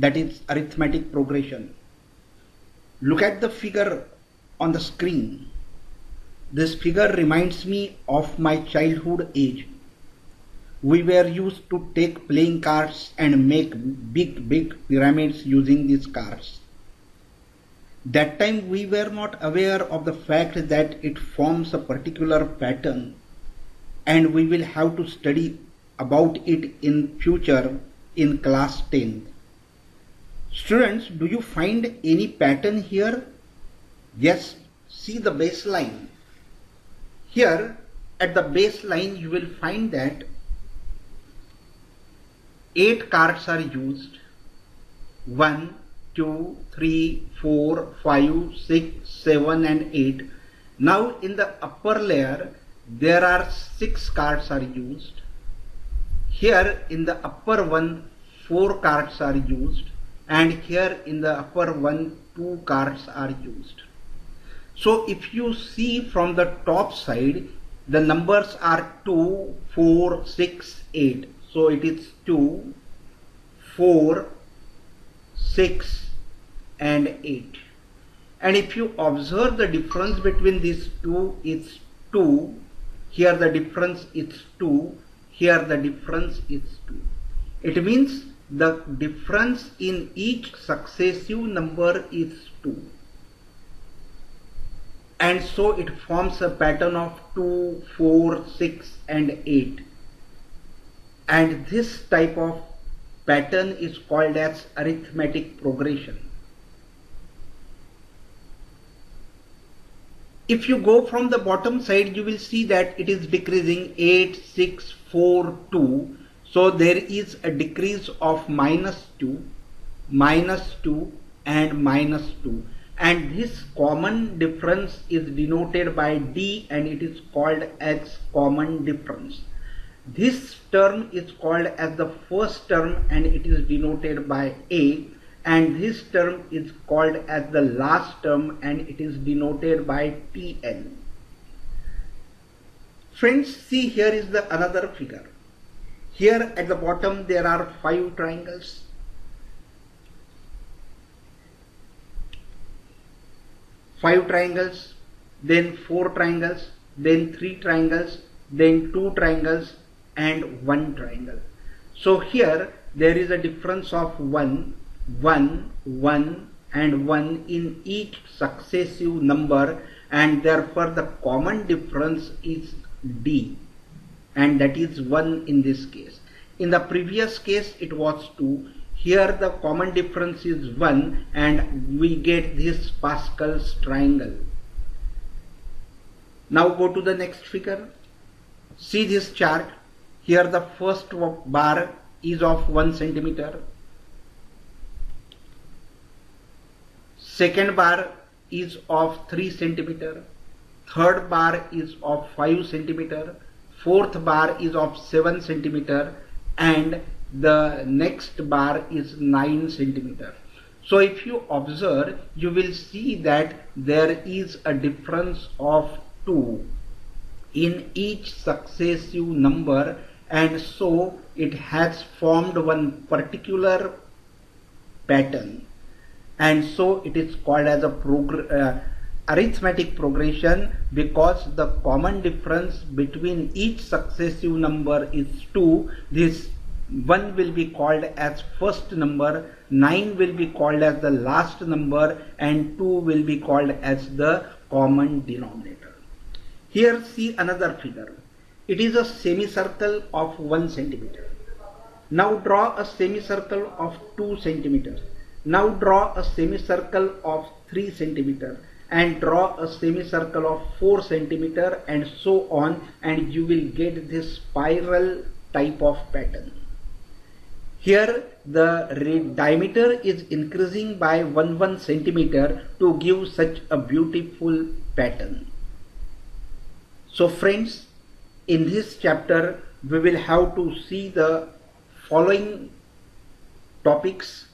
that is arithmetic progression. Look at the figure on the screen. This figure reminds me of my childhood age. We were used to take playing cards and make big pyramids using these cards. That time we were not aware of the fact that it forms a particular pattern, and we will have to study about it in future in class 10th. Students, do you find any pattern here? Yes, see the baseline. Here at the baseline you will find that 8 cards are used. 1, 2, 3, 4, 5, 6, 7 and 8. Now in the upper layer there are 6 cards are used. Here in the upper one 4 cards are used, and here in the upper one 2 cards are used. So if you see from the top side, the numbers are 2, 4, 6, 8. So it is 2, 4, 6 and 8. And if you observe the difference between these two, it's 2. Here the difference is 2. Here the difference is 2. It means the difference in each successive number is 2. And so it forms a pattern of 2, 4, 6 and 8. And this type of pattern is called as arithmetic progression. If you go from the bottom side, you will see that it is decreasing 8, 6, 4, 2. So there is a decrease of -2, -2 and -2. And this common difference is denoted by D, and it is called as common difference. This term is called as the first term, and it is denoted by A, and this term is called as the last term, and it is denoted by TL. Friends, see, here is the another figure. Here at the bottom there are 5 triangles. Then 4 triangles, then 3 triangles, then 2 triangles and 1 triangle. So here there is a difference of 1, 1, 1 and 1 in each successive number, and therefore the common difference is D, and that is 1 in this case. In the previous case it was 2. Here the common difference is 1, and we get this Pascal's triangle. Now go to the next figure. See this chart. Here the first bar is of 1 centimeter. Second bar is of 3 centimeter. Third bar is of 5 centimeter. Fourth bar is of 7 centimeter. And the next bar is 9 centimeter. So if you observe, you will see that there is a difference of 2 in each successive number, and so it has formed one particular pattern, and so it is called as a arithmetic progression, because the common difference between each successive number is 2. This 1 will be called as first number, 9 will be called as the last number, and 2 will be called as the common denominator. Here see another figure. It is a semicircle of 1 centimeter. Now draw a semicircle of 2 centimeters. Now draw a semicircle of 3 centimeter, and draw a semicircle of 4 centimeter, and so on, and you will get this spiral type of pattern. Here the diameter is increasing by 1 centimeter to give such a beautiful pattern. So friends, in this chapter we will have to see the following topics.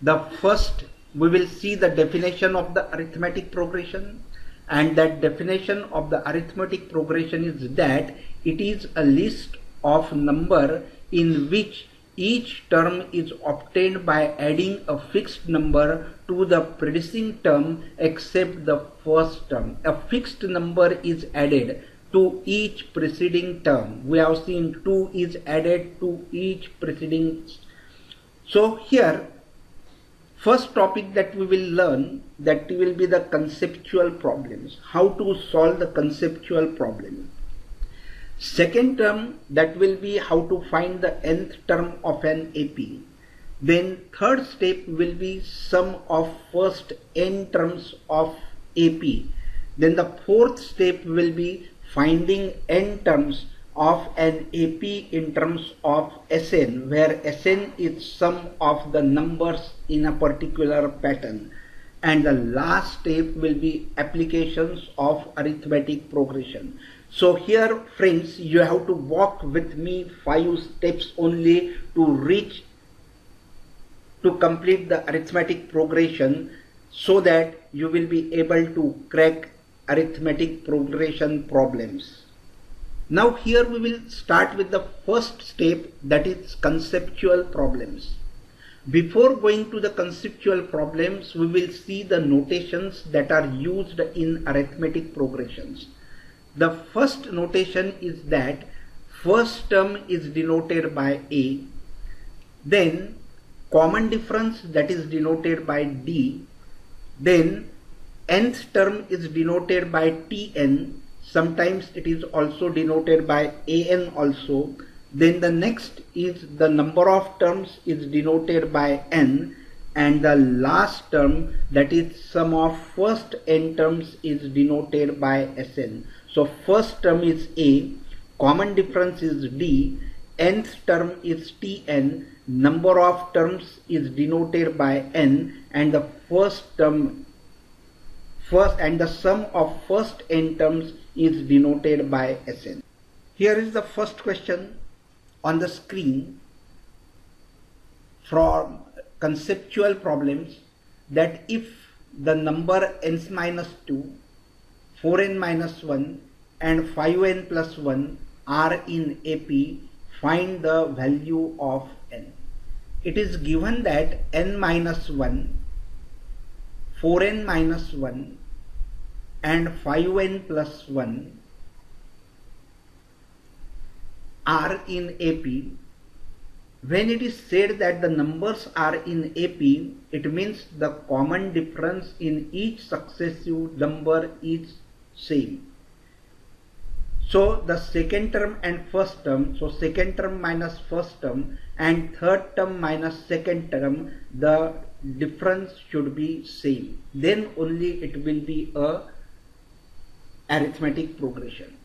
The first, we will see the definition of the arithmetic progression, and that definition of the arithmetic progression is that it is a list of number in which each term is obtained by adding a fixed number to the preceding term except the first term. A fixed number is added to each preceding term. We have seen 2 is added to each preceding. So here, first topic that we will learn, that will be the conceptual problems. How to solve the conceptual problem. Second term, that will be how to find the nth term of an AP. Then third step will be sum of first n terms of AP. Then the fourth step will be finding n terms of an AP in terms of Sn, where Sn is sum of the numbers in a particular pattern. And the last step will be applications of arithmetic progression. So here, friends, you have to walk with me 5 steps only to complete the arithmetic progression, so that you will be able to crack arithmetic progression problems. Now here we will start with the first step, that is conceptual problems. Before going to the conceptual problems, we will see the notations that are used in arithmetic progressions. The first notation is that first term is denoted by A, then common difference, that is denoted by D, then nth term is denoted by Tn, sometimes it is also denoted by An also, then the next is the number of terms is denoted by N, and the last term, that is sum of first n terms, is denoted by Sn. So first term is A, common difference is D, nth term is Tn, number of terms is denoted by N, and the sum of first n terms is denoted by Sn. Here is the first question on the screen from conceptual problems, that if the number n minus 2, 4n minus 1 and 5n plus 1 are in AP, find the value of n. It is given that n minus 1, 4n minus 1 and 5n plus 1 are in AP. When it is said that the numbers are in AP, it means the common difference in each successive number is same. So the second term and first term, so second term minus first term and third term minus second term, the difference should be same. Then only it will be a arithmetic progression.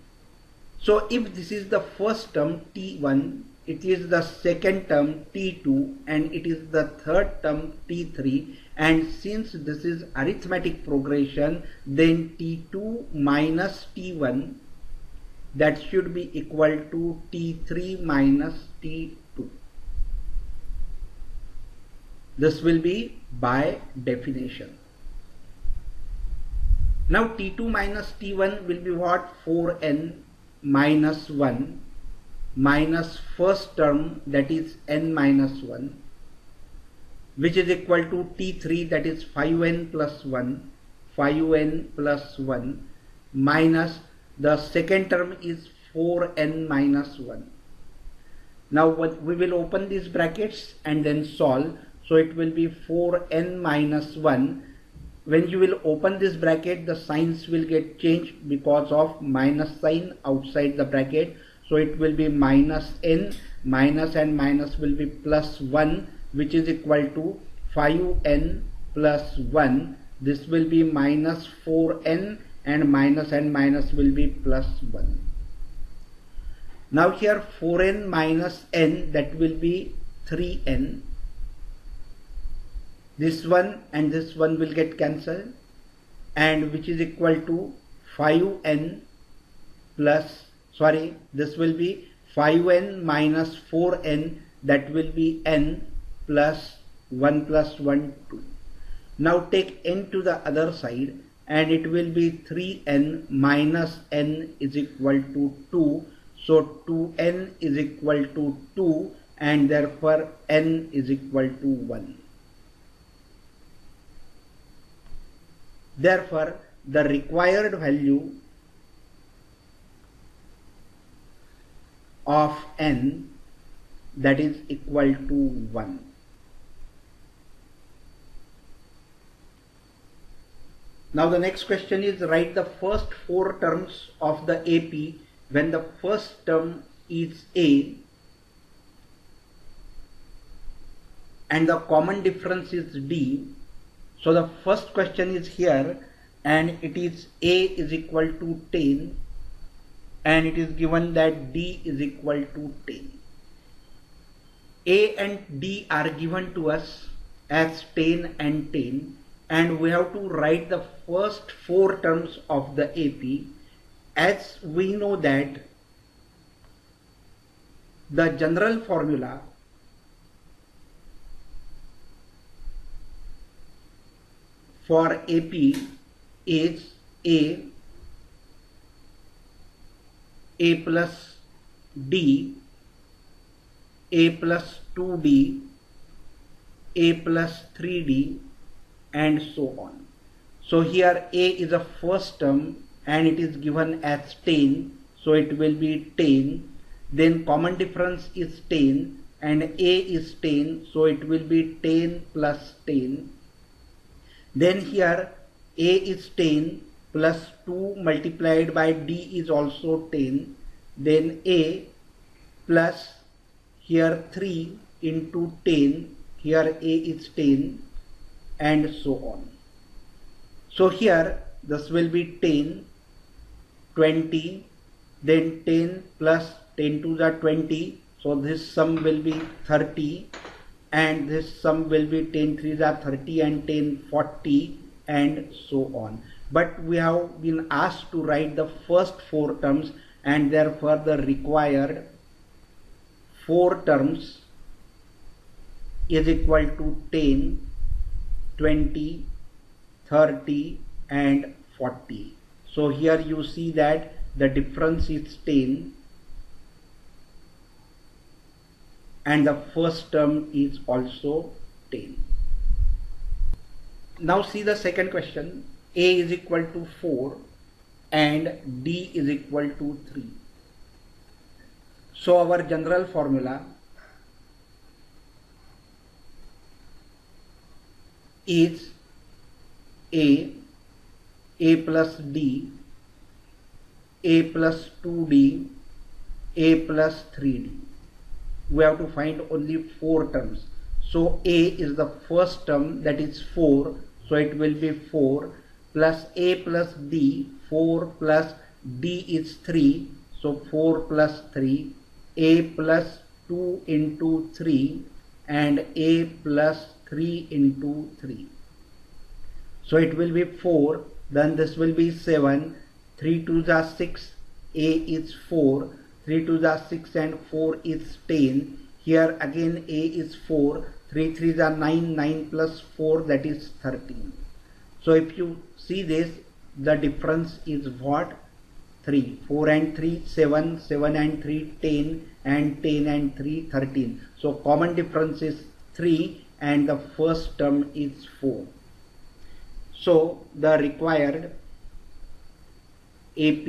So if this is the first term T1, it is the second term T2, and it is the third term T3, and since this is arithmetic progression, then T2 minus T1, that should be equal to T3 minus T2. This will be by definition. Now T2 minus T1 will be what? 4n minus 1 minus first term, that is n minus 1, which is equal to T3, that is 5n plus 1, 5n plus 1 minus the second term is 4n minus 1. Now we will open these brackets and then solve. So it will be 4n minus 1. When you will open this bracket, the signs will get changed because of minus sign outside the bracket. So it will be minus n, minus and minus will be plus 1, which is equal to 5n plus 1. This will be minus 4n, and minus will be plus 1. Now here 4n minus n, that will be 3n. This one and this one will get cancelled, and which is equal to 5n plus, sorry, this will be 5n minus 4n, that will be n plus 1 plus 1, 2. Now take n to the other side, and it will be 3n minus n is equal to 2. So 2n is equal to 2, and therefore n is equal to 1. Therefore, the required value of n, that is equal to 1. Now the next question is, write the first 4 terms of the AP when the first term is A and the common difference is D. So the first question is here, and it is A is equal to 10 and it is given that D is equal to 10. A and D are given to us as 10 and 10, and we have to write the first 4 terms of the AP. As we know that the general formula for AP is A plus D, A plus 2D, A plus 3D, and so on. So here A is a first term and it is given as 10, so it will be 10. Then common difference is 10 and A is 10, so it will be 10 plus 10. Then here A is 10 plus 2 multiplied by D is also 10. Then A plus here 3 into 10, here A is 10, and so on. So here this will be 10, 20, then 10 plus 10 to the 20, so this sum will be 30, and this sum will be 10 3s are 30 and 10 40, and so on. But we have been asked to write the first 4 terms, and therefore the required 4 terms is equal to 10, 20, 30 and 40. So here you see that the difference is 10 and the first term is also 10. Now see the second question. A is equal to 4 and D is equal to 3. So our general formula is A plus D, A plus 2D, A plus 3D. We have to find only 4 terms. So A is the first term, that is 4, so it will be 4 plus A plus D, 4 plus D is 3, so 4 plus 3, A plus 2 into 3 and A plus 3 into 3. So it will be 4, then this will be 7, 3 to the 6, A is 4, 3 to the 6 and 4 is 10. Here again A is 4, 3 3s are 9, 9 plus 4, that is 13. So if you see this, the difference is what? 3. 4 and 3, 7, 7 and 3, 10, and 10 and 3, 13. So common difference is 3 and the first term is 4. So the required AP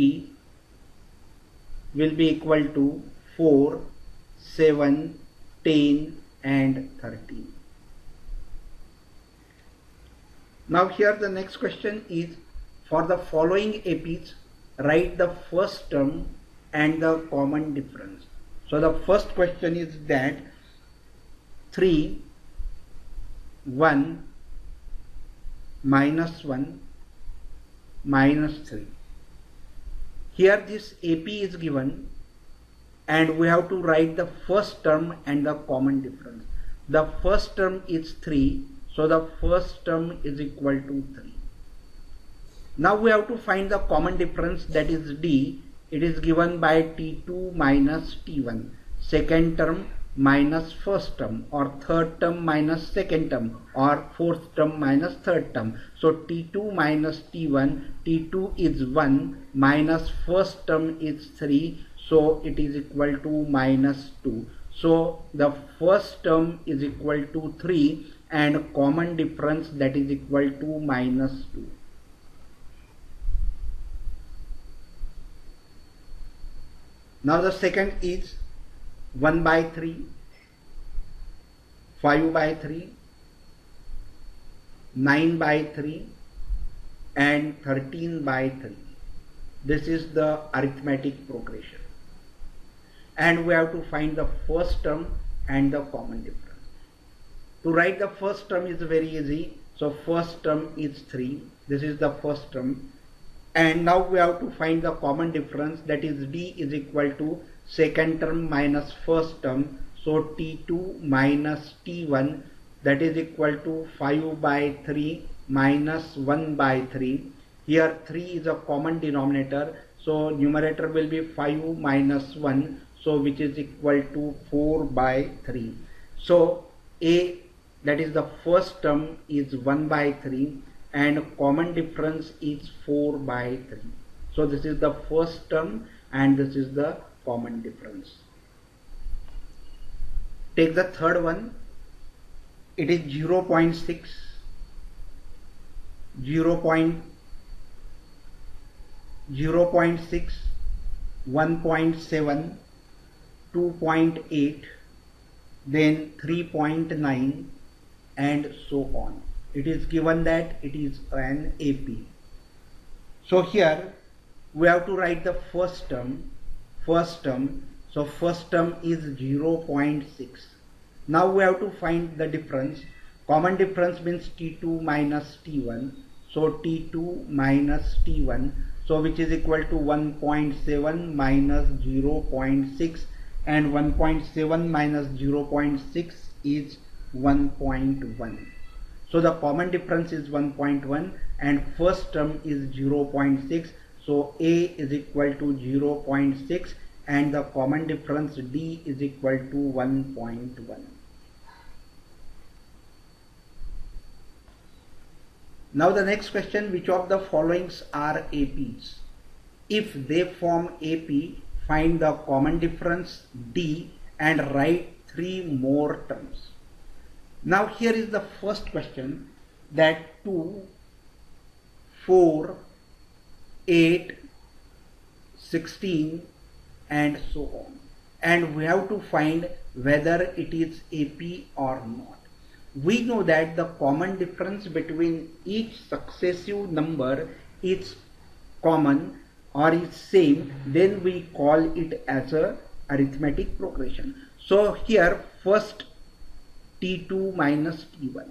will be equal to 4, 7, 10 and 13. Now here the next question is, for the following APs, write the first term and the common difference. So the first question is that 3, 1, minus 1, minus 3. Here this AP is given and we have to write the first term and the common difference. The first term is 3, so the first term is equal to 3. Now we have to find the common difference, that is D. It is given by T2 minus T1, second term minus first term, or third term minus second term, or fourth term minus third term. So T2 minus T1, T2 is 1 minus first term is 3, so it is equal to minus 2. So the first term is equal to 3 and common difference, that is equal to minus 2. Now the second is 1 by 3, 5 by 3, 9 by 3 and 13 by 3. This is the arithmetic progression. And we have to find the first term and the common difference. To write the first term is very easy. So first term is 3. This is the first term. And now we have to find the common difference, that is d is equal to second term minus first term. So t2 minus t1, that is equal to 5 by 3 minus 1 by 3. Here 3 is a common denominator. So numerator will be 5 minus 1. So which is equal to 4 by 3. So a, that is the first term, is 1 by 3 and common difference is 4 by 3. So this is the first term and this is the common difference. Take the third one. It is 0.6, 0.6, 1.7, 2.8, then 3.9 and so on. It is given that it is an AP. So here we have to write the first term. So first term is 0.6. Now we have to find the difference. Common difference means T2 minus T1. So T2 minus T1. So which is equal to 1.7 minus 0.6, and 1.7 minus 0.6 is 1.1. So the common difference is 1.1 and first term is 0.6. So A is equal to 0.6 and the common difference D is equal to 1.1. Now the next question, which of the followings are APs? If they form AP, find the common difference D and write 3 more terms. Now here is the first question, that 2, 4, 8, 16 and so on. And we have to find whether it is AP or not. We know that the common difference between each successive number is common or is same, then we call it as a arithmetic progression. So here first T2 minus T1,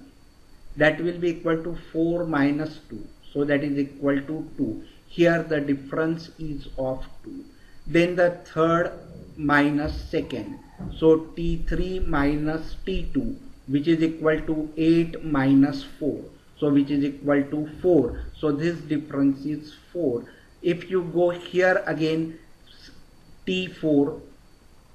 that will be equal to 4 minus 2. So that is equal to 2. Here the difference is of 2. Then the third minus second. So T3 minus T2, which is equal to 8 minus 4. So which is equal to 4. So this difference is 4. If you go here again, T4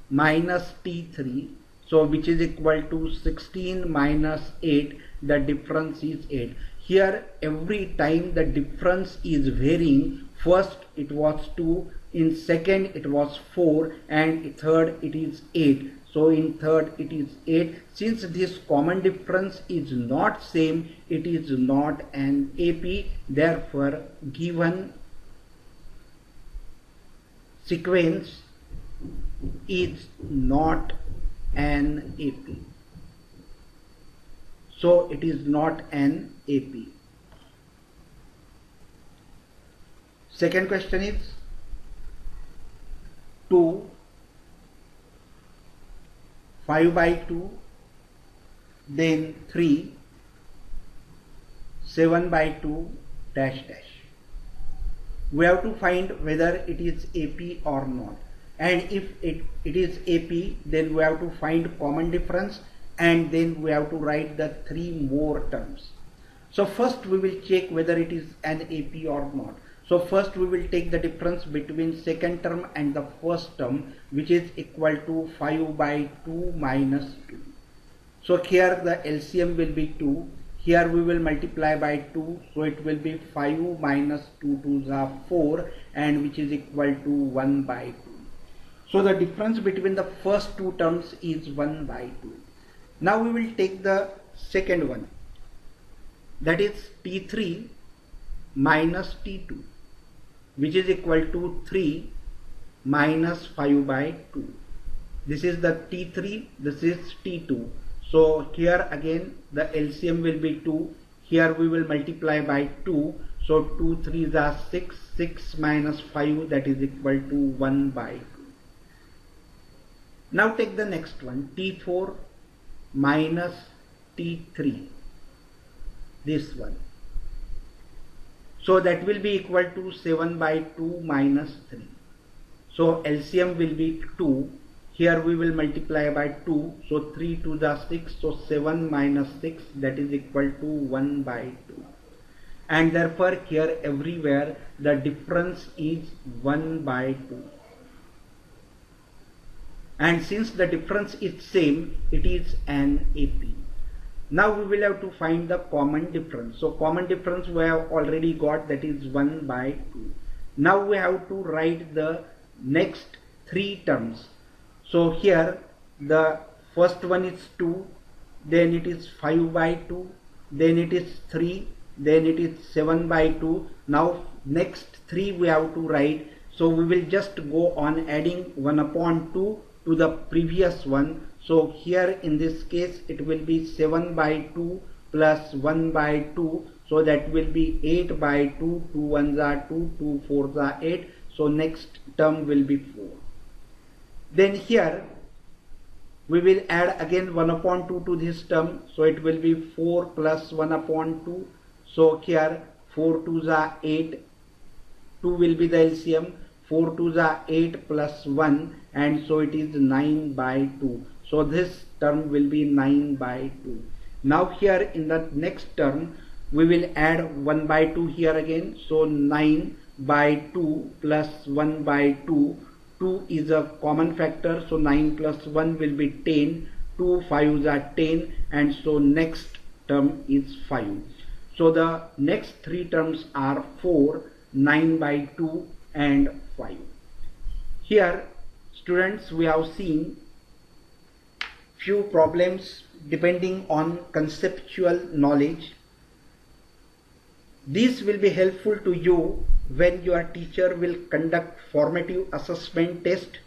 minus T3, so which is equal to 16 minus 8, the difference is 8. Here every time the difference is varying. First it was 2, in second it was 4, and in third it is 8. So in third it is 8. Since this common difference is not same, it is not an AP. Therefore given sequence is not an AP. So it is not an AP. Second question is 2, 5 by 2, then 3, 7 by 2, dash dash. We have to find whether it is AP or not. And if it is AP, then we have to find common difference and then we have to write the 3 more terms. So first we will check whether it is an AP or not. So first we will take the difference between second term and the first term, which is equal to 5 by 2 minus 2. So here the LCM will be 2. Here we will multiply by 2. So it will be 5 minus 2 2s are 4, and which is equal to 1 by 2. So the difference between the first two terms is 1 by 2. Now we will take the second one, that is T3 minus T2, which is equal to 3 minus 5 by 2. This is the T3, this is T2. So here again the LCM will be 2. Here we will multiply by 2. So 2 3s are 6. 6 minus 5, that is equal to 1 by 2. Now take the next one, T4 minus T3. This one. So that will be equal to 7 by 2 minus 3. So LCM will be 2. Here we will multiply by 2. So 3 2s are 6. So 7 minus 6, that is equal to 1 by 2. And therefore here everywhere the difference is 1 by 2. And since the difference is same, it is an AP. Now we will have to find the common difference. So common difference we have already got, that is 1 by 2. Now we have to write the next three terms. So here the first one is 2, then it is 5 by 2, then it is 3, then it is 7 by 2. Now next 3 we have to write. So we will just go on adding 1 upon 2 to the previous one. So here in this case it will be 7 by 2 plus 1 by 2. So that will be 8 by 2. 2 1s are 2, 2 4s are 8. So next term will be 4. Then here we will add again 1 upon 2 to this term. So it will be 4 plus 1 upon 2. So here 4 2s are 8. 2 will be the LCM. 4 2s are 8 plus 1, and so it is 9 by 2. So this term will be 9 by 2. Now here in the next term we will add 1 by 2 here again. So 9 by 2 plus 1 by 2. 2 is a common factor, so 9 plus 1 will be 10. 2 5s are 10, and so next term is 5. So the next three terms are 4, 9 by 2 and 5. Here students, we have seen few problems depending on conceptual knowledge. These will be helpful to you when your teacher will conduct formative assessment test,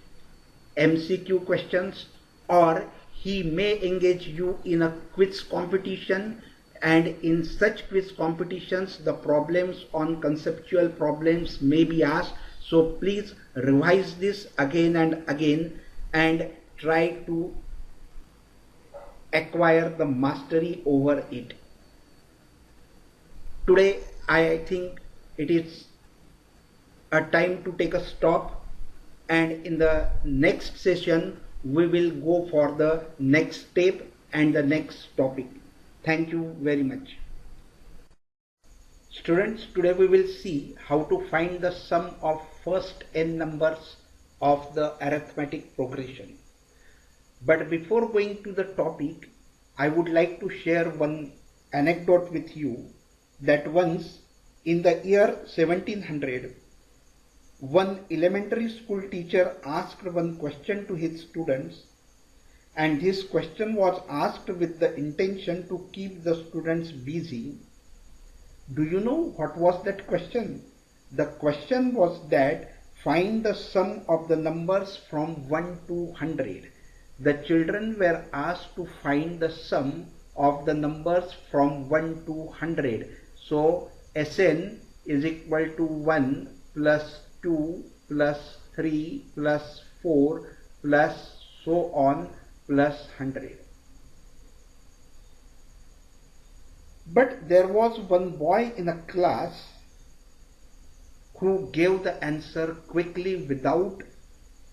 MCQ questions, or he may engage you in a quiz competition, and in such quiz competitions the problems on conceptual problems may be asked. So please revise this again and again and try to acquire the mastery over it. Today I think it is a time to take a stop, and in the next session we will go for the next step and the next topic. Thank you very much. Students, today we will see how to find the sum of first n numbers of the arithmetic progression. But before going to the topic, I would like to share one anecdote with you, that once in the year 1700, one elementary school teacher asked one question to his students, and this question was asked with the intention to keep the students busy. Do you know what was that question? The question was that find the sum of the numbers from 1 to 100. The children were asked to find the sum of the numbers from 1 to 100. So Sn is equal to 1 plus 2 plus 3 plus 4 plus so on plus 100. But there was one boy in a class who gave the answer quickly without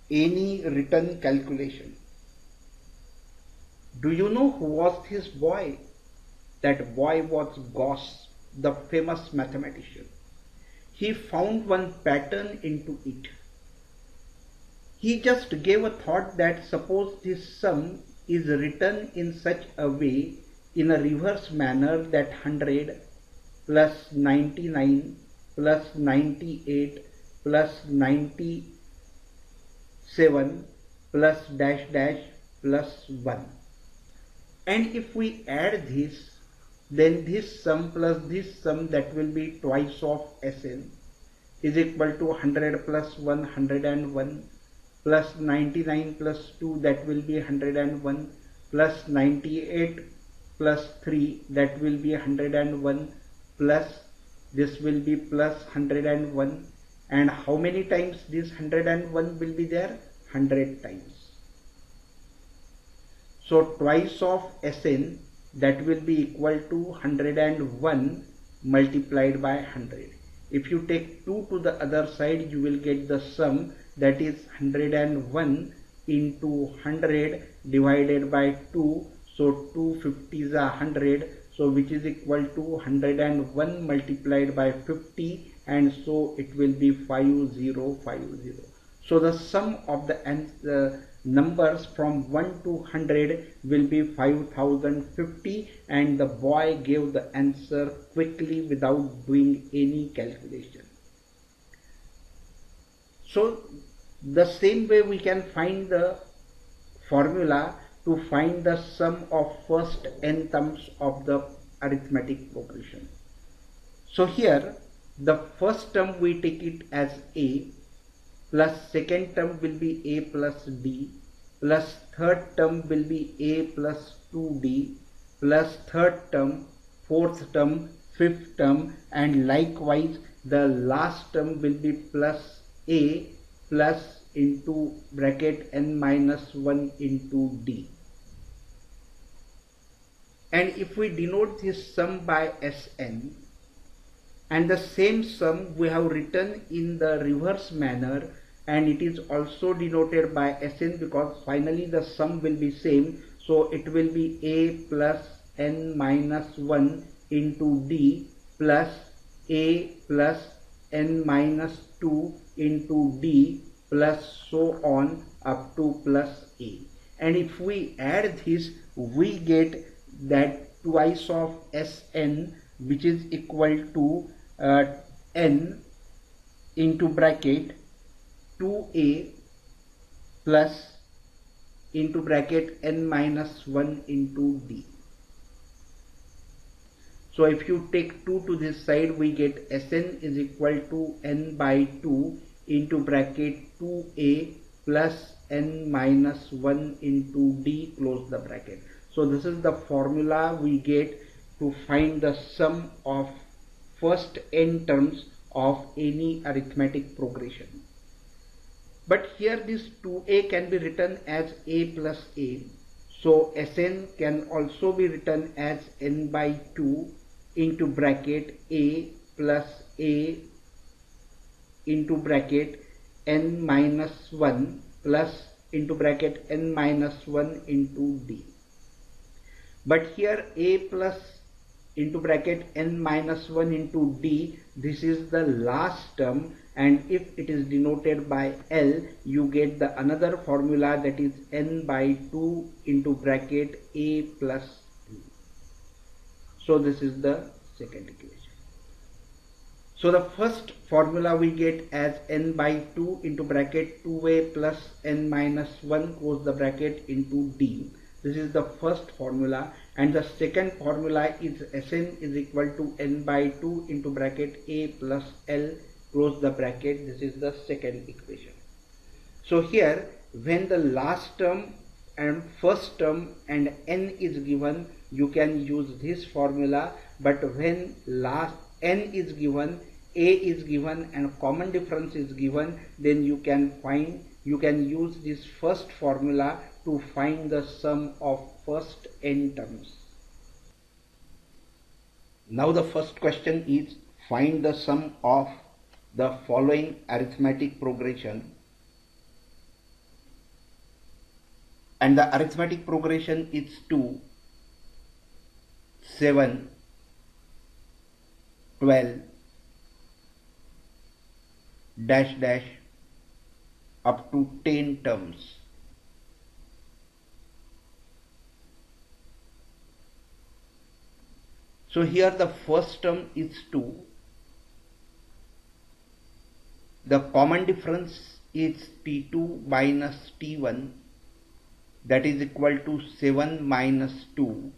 any written calculation. Do you know who was this boy? That boy was Gauss, the famous mathematician. He found one pattern into it. He just gave a thought that suppose this sum is written in such a way, in a reverse manner, that 100 plus 99 plus 98 plus 97 7 plus dash dash plus 1. And if we add this, then this sum plus this sum, that will be twice of Sn, is equal to 100 plus 1, 101, plus 99 plus 2, that will be 101, plus 98 plus 3, that will be 101, plus this will be plus 101. And how many times this 101 will be there? 100 times. So twice of Sn, that will be equal to 101 multiplied by 100. If you take 2 to the other side, you will get the sum, that is 101 into 100 divided by 2. So 250 is 100, so which is equal to 101 multiplied by 50, and so it will be 5050. So the sum of the numbers from 1 to 100 will be 5050, and the boy gave the answer quickly without doing any calculation. So the same way we can find the formula to find the sum of first n terms of the arithmetic progression. So here the first term we take it as a, plus second term will be a plus d, plus third term will be a plus 2d, plus third term, fourth term, fifth term, and likewise the last term will be plus a plus into bracket n minus 1 into d. And if we denote this sum by Sn, and the same sum we have written in the reverse manner, and it is also denoted by Sn because finally the sum will be same, so it will be a plus n minus 1 into d plus a plus n minus 2 into d plus so on up to plus a. And if we add this, we get that twice of Sn, which is equal to n into bracket 2a plus into bracket n minus 1 into d. So if you take 2 to this side, we get Sn is equal to n by 2 into bracket 2a plus n minus 1 into d, close the bracket. So this is the formula we get to find the sum of first n terms of any arithmetic progression. But here this 2a can be written as a plus a. So Sn can also be written as n by 2 into bracket a plus a into bracket n minus 1 plus into bracket n minus 1 into d. But here a plus into bracket n minus 1 into d, this is the last term, and if it is denoted by L, you get the another formula, that is n by 2 into bracket a plus d. So this is the second equation. So the first formula we get as n by 2 into bracket 2a plus n minus 1, close the bracket, into d. This is the first formula, and the second formula is Sn is equal to n by 2 into bracket a plus L, close the bracket. This is the second equation. So here when the last term and first term and n is given, you can use this formula, but when last n is given, a is given, and common difference is given, then you can use this first formula to find the sum of first n terms. Now the first question is, find the sum of the following arithmetic progression, and the arithmetic progression is 2, 7, 12, dash dash up to 10 terms. So here the first term is 2. The common difference is T2 minus T1, that is equal to 7 minus 2,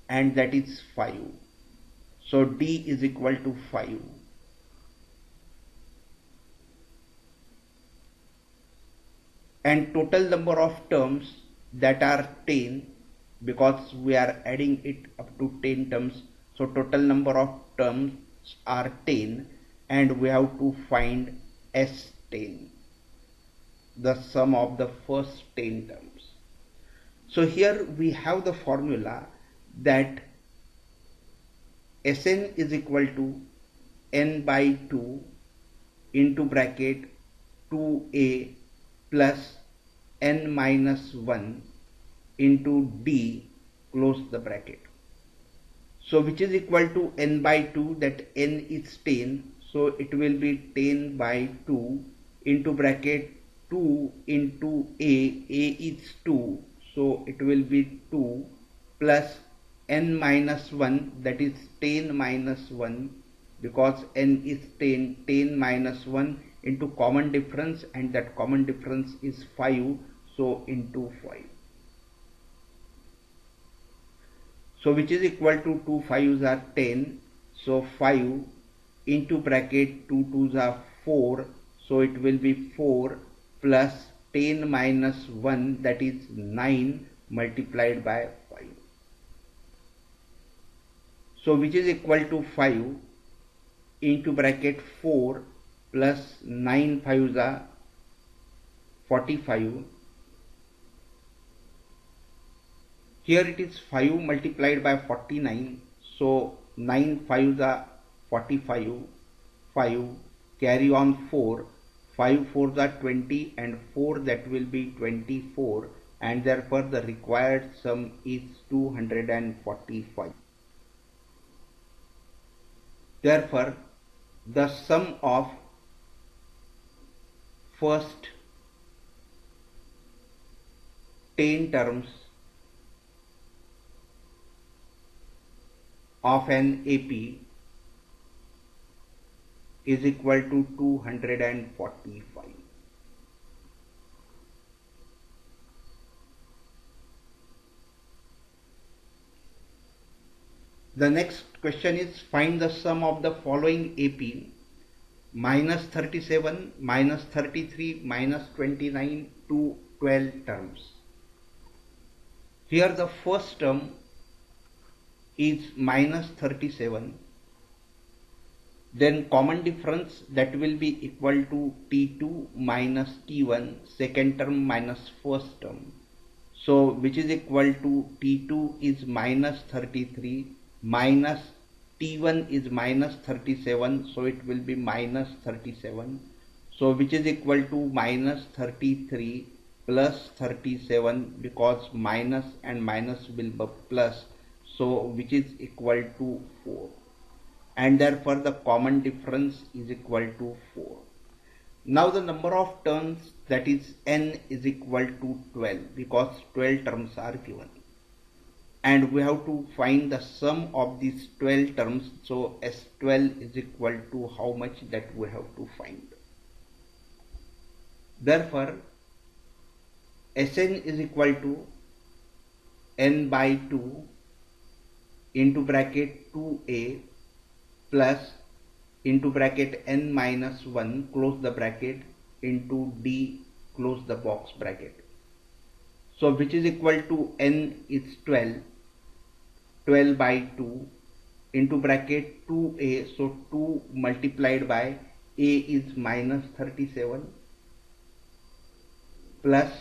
and that is 5. So D is equal to 5. And total number of terms, that are 10, because we are adding it up to 10 terms. So total number of terms are 10, and we have to find S10, the sum of the first 10 terms. So here we have the formula that Sn is equal to n by 2 into bracket 2a plus n minus 1 into d, close the bracket. So which is equal to n by 2, that n is 10, so it will be 10 by 2 into bracket 2 into a is 2, so it will be 2 plus n minus 1, that is 10 minus 1, because n is 10, 10 minus 1 into common difference, and that common difference is 5, so into 5. So which is equal to 2 5s are 10, so 5 into bracket 2 2s are 4, so it will be 4 plus 10 minus 1, that is 9, multiplied by 5. So which is equal to 5 into bracket 4 plus 9 5s are 45. Here it is 5 multiplied by 49, so 9 5s are 45, 5, carry on 4, 5 4s are 20, and 4, that will be 24, and therefore the required sum is 245. Therefore the sum of first 10 terms of an AP is equal to 245. The next question is, find the sum of the following AP: minus 37, minus 33, minus 29 to 12 terms. Here the first term is minus 37, then common difference, that will be equal to T2 minus T1, second term minus first term. So which is equal to T2 is minus 33 minus T1 is minus 37, so it will be minus 37. So which is equal to minus 33 plus 37, because minus and minus will be plus, so which is equal to 4, and therefore the common difference is equal to 4. Now the number of terms, that is n, is equal to 12, because 12 terms are given, and we have to find the sum of these 12 terms. So S12 is equal to how much, that we have to find. Therefore Sn is equal to n by 2 into bracket 2a plus into bracket n minus 1, close the bracket, into d, close the box bracket. So which is equal to n is 12, 12 by 2 into bracket 2a, so 2 multiplied by a is minus 37, plus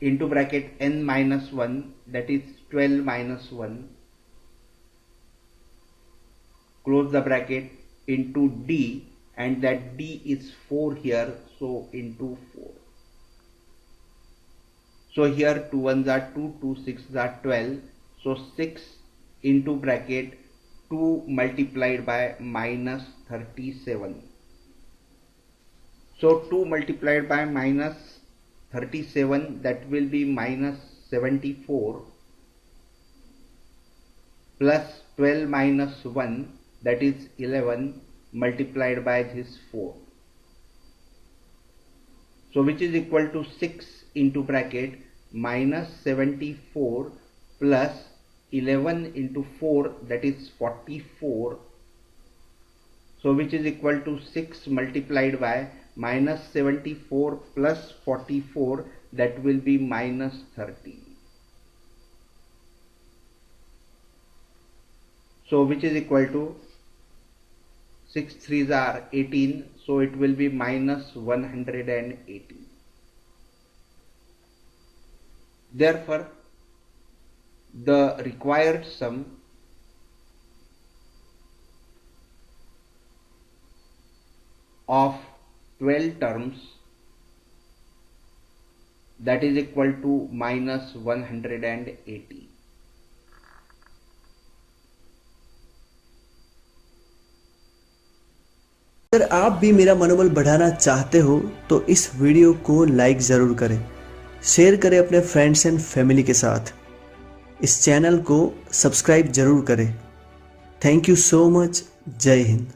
into bracket n minus 1, that is 12 minus 1, close the bracket, into d, and that d is 4 here, so into 4. So here 2 1s are 2, 2 6s are 12, so 6 into bracket 2 multiplied by minus 37. So 2 multiplied by minus 37, that will be minus 74, plus 12 minus 1, that is 11, multiplied by this 4. So which is equal to 6 into bracket minus 74 plus 11 into 4, that is 44. So which is equal to 6 multiplied by minus 74 plus 44, that will be minus 30. So which is equal to 6 3s are 18, so it will be minus 180. Therefore, the required sum of 12 terms, that is equal to minus 180. अगर आप भी मेरा मनोबल बढ़ाना चाहते हो तो इस वीडियो को लाइक ज़रूर करें, शेयर करें अपने फ्रेंड्स एंड फैमिली के साथ, इस चैनल को सब्सक्राइब ज़रूर करें। Thank you so much. जय हिंद।